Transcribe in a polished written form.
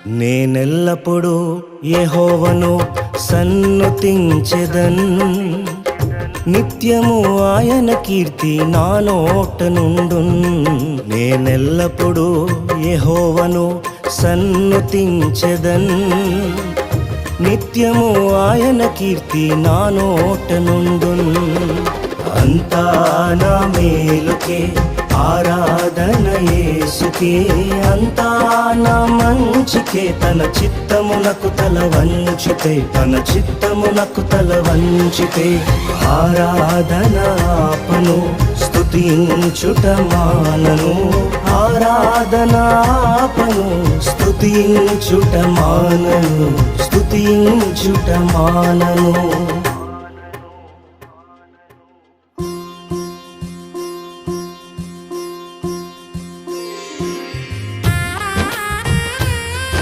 నేనెల్లప్పుడూ యెహోవాను సన్నుతించెదన్, నిత్యము ఆయన కీర్తి నా నోట నుండున్. నేనెల్లప్పుడూ యెహోవాను సన్నుతించెదన్, నిత్యము ఆయన కీర్తి నా నోట నుండున్. అంతా నా మేలుకే ఆరాధన యేసుకే, అంతా నా మంచికే. తన చిత్తమునకు తల వంచితే, తన చిత్తమునకు తల వంచితే ఆరాధన ఆపను, స్తుతించుట మానను. ఆరాధన ఆపను, స్తుతించుట మానను, స్తుతించుట మానను.